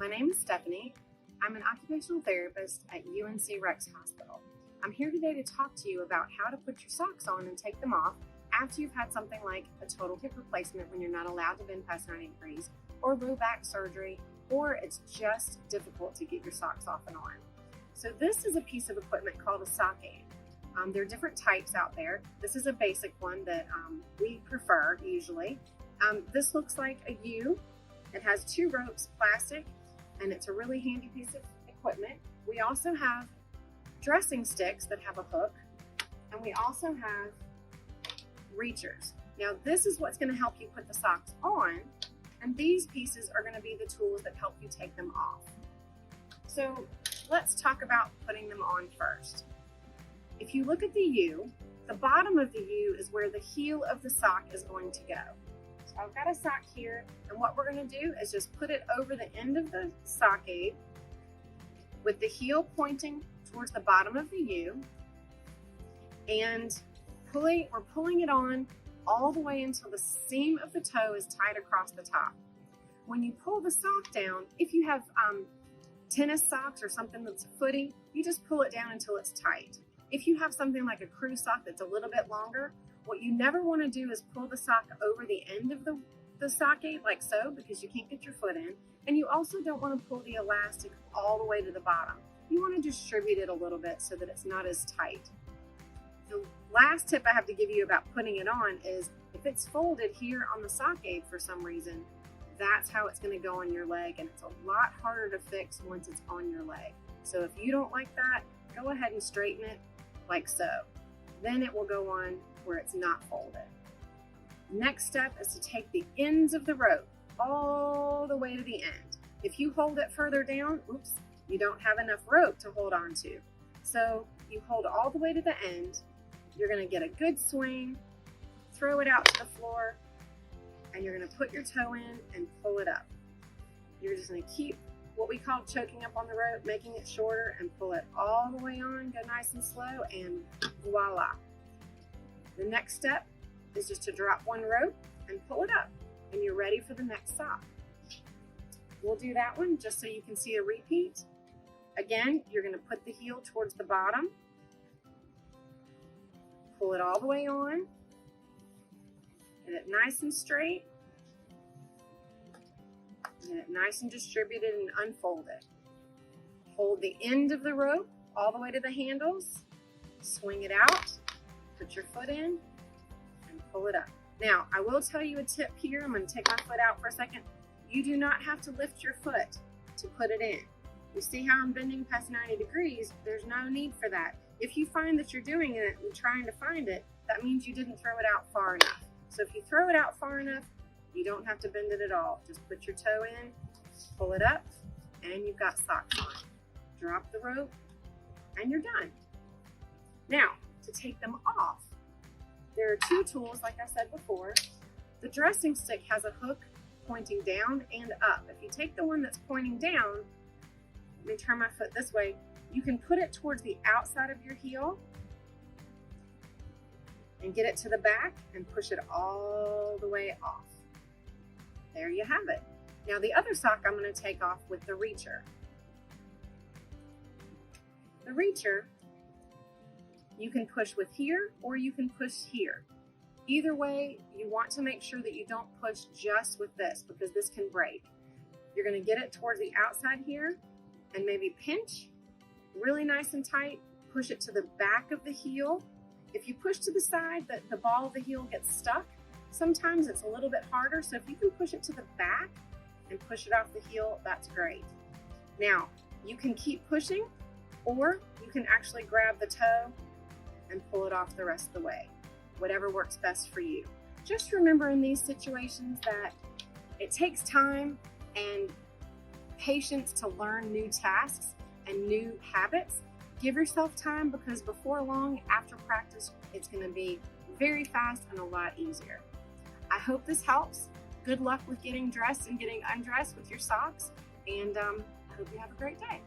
My name is Stephanie. I'm an occupational therapist at UNC Rex Hospital. I'm here today to talk to you about how to put your socks on and take them off after you've had something like a total hip replacement when you're not allowed to bend past 90 degrees, or low back surgery, or it's just difficult to get your socks off and on. So this is a piece of equipment called a sock aid. There are different types out there. This is a basic one that we prefer usually. This looks like a U. It has two ropes, plastic, and it's a really handy piece of equipment. We also have dressing sticks that have a hook, and we also have reachers. Now this is what's going to help you put the socks on, and these pieces are going to be the tools that help you take them off. So let's talk about putting them on first. If you look at the U, the bottom of the U is where the heel of the sock is going to go. So I've got a sock here, and what we're going to do is just put it over the end of the sock aid with the heel pointing towards the bottom of the U, and we're pulling it on all the way until the seam of the toe is tied across the top. When you pull the sock down, if you have tennis socks or something that's footy, you just pull it down until it's tight. If you have something like a crew sock that's a little bit longer, what you never want to do is pull the sock over the end of the sock aid like so, because you can't get your foot in. And you also don't want to pull the elastic all the way to the bottom. You want to distribute it a little bit so that it's not as tight. The last tip I have to give you about putting it on is if it's folded here on the sock aid for some reason, that's how it's going to go on your leg, and it's a lot harder to fix once it's on your leg. So if you don't like that, go ahead and straighten it like so. Then it will go on where it's not folded. Next step is to take the ends of the rope all the way to the end. If you hold it further down, oops, you don't have enough rope to hold on to. So you hold all the way to the end. You're going to get a good swing, throw it out to the floor, and you're going to put your toe in and pull it up. You're just going to keep what we call choking up on the rope, making it shorter, and pull it all the way on, go nice and slow, and voila. The next step is just to drop one rope and pull it up, and you're ready for the next sock. We'll do that one just so you can see a repeat. Again, you're going to put the heel towards the bottom, pull it all the way on, get it nice and straight, get it nice and distributed, and unfold it. Hold the end of the rope all the way to the handles, swing it out, put your foot in, and pull it up. Now, I will tell you a tip here. I'm going to take my foot out for a second. You do not have to lift your foot to put it in. You see how I'm bending past 90 degrees? There's no need for that. If you find that you're doing it and trying to find it, that means you didn't throw it out far enough. So if you throw it out far enough, you don't have to bend it at all. Just put your toe in, pull it up, and you've got socks on. Drop the rope, and you're done. Now, to take them off, there are two tools, like I said before. The dressing stick has a hook pointing down and up. If you take the one that's pointing down, let me turn my foot this way, you can put it towards the outside of your heel and get it to the back and push it all the way off. There you have it. Now the other sock I'm going to take off with the reacher. The reacher, you can push with here or you can push here. Either way, you want to make sure that you don't push just with this, because this can break. You're going to get it towards the outside here and maybe pinch really nice and tight, push it to the back of the heel. If you push to the side, the ball of the heel gets stuck. Sometimes it's a little bit harder, so if you can push it to the back and push it off the heel, that's great. Now, you can keep pushing, or you can actually grab the toe and pull it off the rest of the way. Whatever works best for you. Just remember in these situations that it takes time and patience to learn new tasks and new habits. Give yourself time, because before long, after practice, it's going to be very fast and a lot easier. I hope this helps. Good luck with getting dressed and getting undressed with your socks, and I hope you have a great day.